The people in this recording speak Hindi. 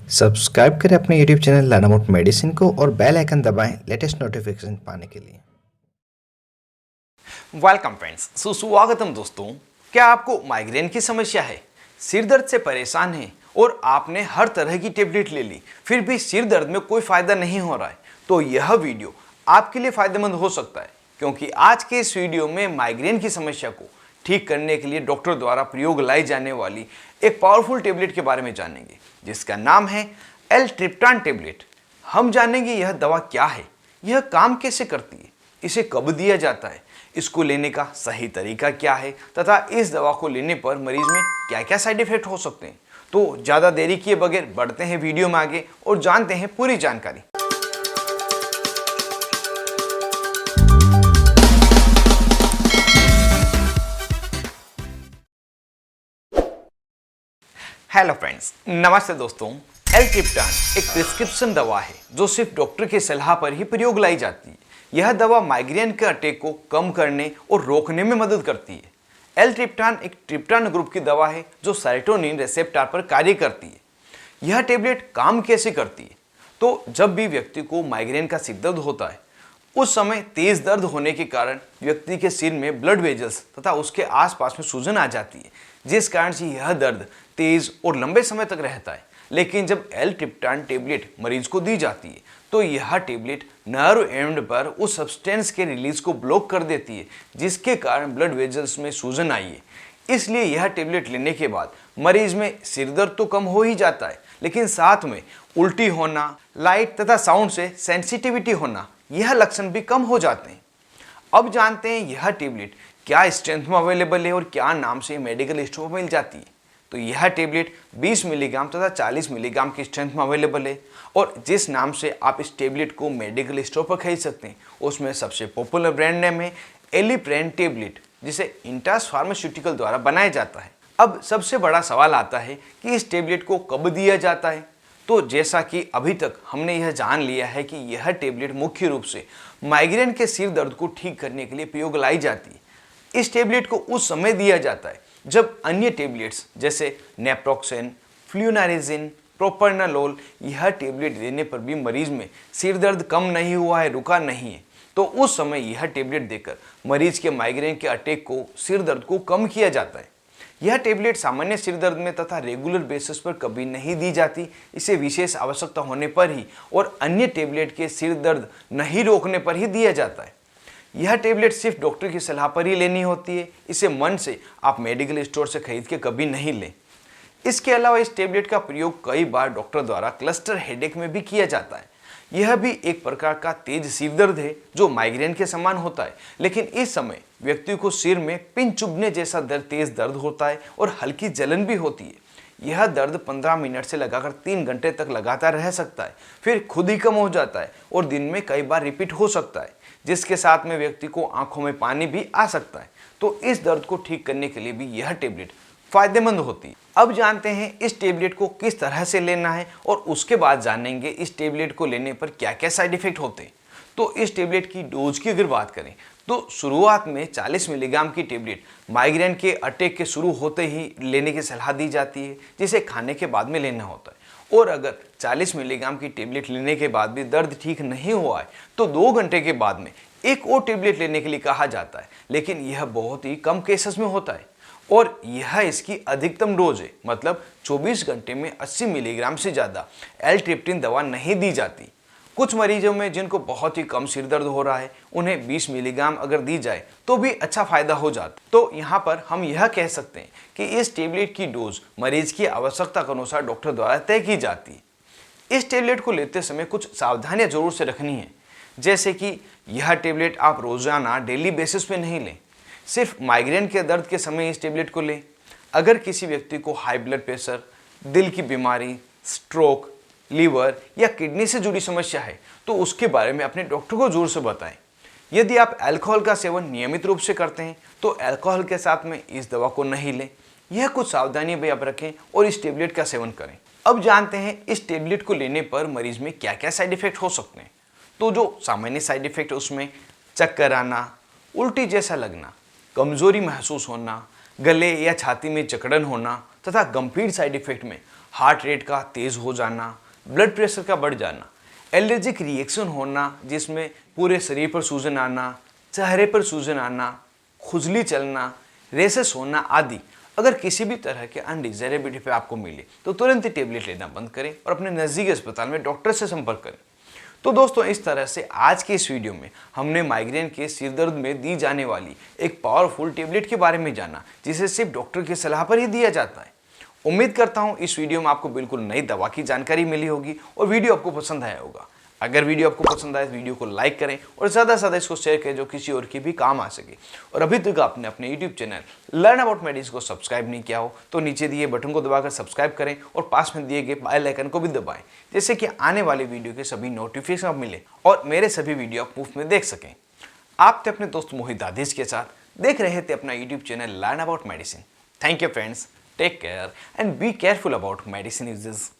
सब्सक्राइब करें अपने यूट्यूब चैनल लानामोट मेडिसिन को और बेल आइकन दबाएं लेटेस्ट नोटिफिकेशन पाने के लिए। वेलकम फ्रेंड्स, सुस्वागतम दोस्तों। क्या आपको माइग्रेन की समस्या है, सिर दर्द से परेशान हैं और आपने हर तरह की टेबलेट ले ली फिर भी सिर दर्द में कोई फायदा नहीं हो रहा है, तो यह वीडियो आपके लिए फायदेमंद हो सकता है, क्योंकि आज के इस वीडियो में माइग्रेन की समस्या को ठीक करने के लिए डॉक्टर द्वारा प्रयोग लाई जाने वाली एक पावरफुल टेबलेट के बारे में जानेंगे, जिसका नाम है एल-ट्रिप्टान टेबलेट। हम जानेंगे यह दवा क्या है, यह काम कैसे करती है, इसे कब दिया जाता है, इसको लेने का सही तरीका क्या है तथा इस दवा को लेने पर मरीज में क्या क्या साइड इफेक्ट हो सकते हैं। तो ज़्यादा देरी किए बगैर बढ़ते हैं वीडियो में आगे और जानते हैं पूरी जानकारी। हेलो फ्रेंड्स, नमस्ते दोस्तों। एल-ट्रिप्टान एक प्रिस्क्रिप्शन दवा है जो सिर्फ डॉक्टर की सलाह पर ही प्रयोग लाई जाती है। यह दवा माइग्रेन के अटैक को कम करने और रोकने में मदद करती है। एल-ट्रिप्टान एक ट्रिप्टान ग्रुप की दवा है जो सेरोटोनिन रिसेप्टर पर कार्य करती है। यह टेबलेट काम कैसे करती है? तो जब भी व्यक्ति को माइग्रेन का सिर दर्द होता है, उस समय तेज दर्द होने के कारण व्यक्ति के सिर में ब्लड वेजल्स तथा उसके आसपास में सूजन आ जाती है, जिस कारण से यह दर्द तेज और लंबे समय तक रहता है। लेकिन जब एल-ट्रिप्टान टेबलेट मरीज को दी जाती है तो यह टेबलेट नर्व एंड पर उस सब्सटेंस के रिलीज को ब्लॉक कर देती है, जिसके कारण ब्लड वेजल्स में सूजन आई है। इसलिए यह टेबलेट लेने के बाद मरीज में सिर दर्द तो कम हो ही जाता है, लेकिन साथ में उल्टी होना, लाइट तथा साउंड से सेंसिटिविटी होना, यह लक्षण भी कम हो जाते हैं। अब जानते हैं यह टेबलेट क्या स्ट्रेंथ में अवेलेबल है और क्या नाम से मेडिकल स्टोर में मिल जाती है। तो यह टेबलेट 20 मिलीग्राम तथा 40 मिलीग्राम की स्ट्रेंथ में अवेलेबल है और जिस नाम से आप इस टेबलेट को मेडिकल स्टोर पर खरीद सकते हैं उसमें सबसे पॉपुलर ब्रांड नेम है एलिप्रेन टेबलेट, जिसे इंटास फार्मास्यूटिकल द्वारा बनाया जाता है। अब सबसे बड़ा सवाल आता है कि इस टेबलेट को कब दिया जाता है। तो जैसा कि अभी तक हमने यह जान लिया है कि यह टेबलेट मुख्य रूप से माइग्रेन के सिर दर्द को ठीक करने के लिए प्रयोग लाई जाती है। इस टेबलेट को उस समय दिया जाता है जब अन्य टेबलेट्स जैसे नेप्रोक्सेन, फ्लूनारिजिन, प्रोप्रानालोल यह टेबलेट देने पर भी मरीज में सिर दर्द कम नहीं हुआ है, रुका नहीं है, तो उस समय यह टेबलेट देकर मरीज के माइग्रेन के अटैक को, सिर दर्द को कम किया जाता है। यह टेबलेट सामान्य सिर दर्द में तथा रेगुलर बेसिस पर कभी नहीं दी जाती, इसे विशेष आवश्यकता होने पर ही और अन्य टेबलेट के सिर दर्द नहीं रोकने पर ही दिया जाता है। यह टेबलेट सिर्फ डॉक्टर की सलाह पर ही लेनी होती है, इसे मन से आप मेडिकल स्टोर से खरीद के कभी नहीं लें। इसके अलावा इस टेबलेट का प्रयोग कई बार डॉक्टर द्वारा क्लस्टर हेडेक में भी किया जाता है। यह भी एक प्रकार का तेज सिर दर्द है जो माइग्रेन के समान होता है, लेकिन इस समय व्यक्ति को सिर में पिन चुभने जैसा तेज दर्द होता है और हल्की जलन भी होती है। यह दर्द 15 मिनट से लगाकर 3 घंटे तक लगातार रह सकता है, फिर खुद ही कम हो जाता है और दिन में कई बार रिपीट हो सकता है, जिसके साथ में व्यक्ति को आंखों में पानी भी आ सकता है। तो इस दर्द को ठीक करने के लिए भी यह टेबलेट फायदेमंद होती है। अब जानते हैं इस टेबलेट को किस तरह से लेना है और उसके बाद जानेंगे इस टेबलेट को लेने पर क्या क्या साइड इफेक्ट होते हैं। तो इस टेबलेट की डोज की अगर बात करें तो शुरुआत में 40 मिलीग्राम की टेबलेट माइग्रेन के अटैक के शुरू होते ही लेने की सलाह दी जाती है, जिसे खाने के बाद में लेना होता है। और अगर 40 मिलीग्राम की टेबलेट लेने के बाद भी दर्द ठीक नहीं हुआ है तो 2 घंटे के बाद में एक और टेबलेट लेने के लिए कहा जाता है, लेकिन यह बहुत ही कम केसेस में होता है और यह इसकी अधिकतम डोज है, मतलब 24 घंटे में 80 मिलीग्राम से ज़्यादा एल-ट्रिप्टान दवा नहीं दी जाती। कुछ मरीजों में जिनको बहुत ही कम सिर दर्द हो रहा है उन्हें 20 मिलीग्राम अगर दी जाए तो भी अच्छा फायदा हो जाता। तो यहाँ पर हम यह कह सकते हैं कि इस टेबलेट की डोज मरीज की आवश्यकता के अनुसार डॉक्टर द्वारा तय की जाती है। इस टेबलेट को लेते समय कुछ सावधानियां जरूर से रखनी है, जैसे कि यह टेबलेट आप रोजाना डेली बेसिस पे नहीं लें, सिर्फ माइग्रेन के दर्द के समय इस टेबलेट को लें। अगर किसी व्यक्ति को हाई ब्लड प्रेशर, दिल की बीमारी, स्ट्रोक, लीवर या किडनी से जुड़ी समस्या है तो उसके बारे में अपने डॉक्टर को जोर से बताएं। यदि आप अल्कोहल का सेवन नियमित रूप से करते हैं तो अल्कोहल के साथ में इस दवा को नहीं लें। यह कुछ सावधानियां भी आप रखें और इस टेबलेट का सेवन करें। अब जानते हैं इस टेबलेट को लेने पर मरीज में क्या क्या साइड इफेक्ट हो सकते हैं। तो जो सामान्य साइड इफेक्ट उसमें चक्कर आना, उल्टी जैसा लगना, कमजोरी महसूस होना, गले या छाती में जकड़न होना तथा गंभीर साइड इफेक्ट में हार्ट रेट का तेज़ हो जाना, ब्लड प्रेशर का बढ़ जाना, एलर्जिक रिएक्शन होना जिसमें पूरे शरीर पर सूजन आना, चेहरे पर सूजन आना, खुजली चलना, रेसेस होना आदि अगर किसी भी तरह के अनडिजायरेबिलिटी पे आपको मिले तो तुरंत ही टेबलेट लेना बंद करें और अपने नज़दीकी अस्पताल में डॉक्टर से संपर्क करें। तो दोस्तों, इस तरह से आज के इस वीडियो में हमने माइग्रेन के सिर दर्द में दी जाने वाली एक पावरफुल टेबलेट के बारे में जाना जिसे सिर्फ डॉक्टर की सलाह पर ही दिया जाता है। उम्मीद करता हूँ इस वीडियो में आपको बिल्कुल नई दवा की जानकारी मिली होगी और वीडियो आपको पसंद आया होगा। अगर वीडियो आपको पसंद आए तो वीडियो को लाइक करें और ज़्यादा से ज़्यादा इसको शेयर करें जो किसी और की भी काम आ सके। और अभी तक आपने अपने YouTube channel learn about medicine को सब्सक्राइब नहीं किया हो तो नीचे दिए बटन को दबाकर सब्सक्राइब करें और पास में दिए गए बेल आइकन को भी दबाएं, जिससे कि आने वाले वीडियो के सभी नोटिफिकेशन आप मिले और मेरे सभी वीडियो आप मुफ्त में देख सकें। आप थे अपने दोस्त मोहित आदिश के साथ देख रहे थे अपना YouTube channel learn about medicine. Thank you friends, take care and be careful about medicine uses.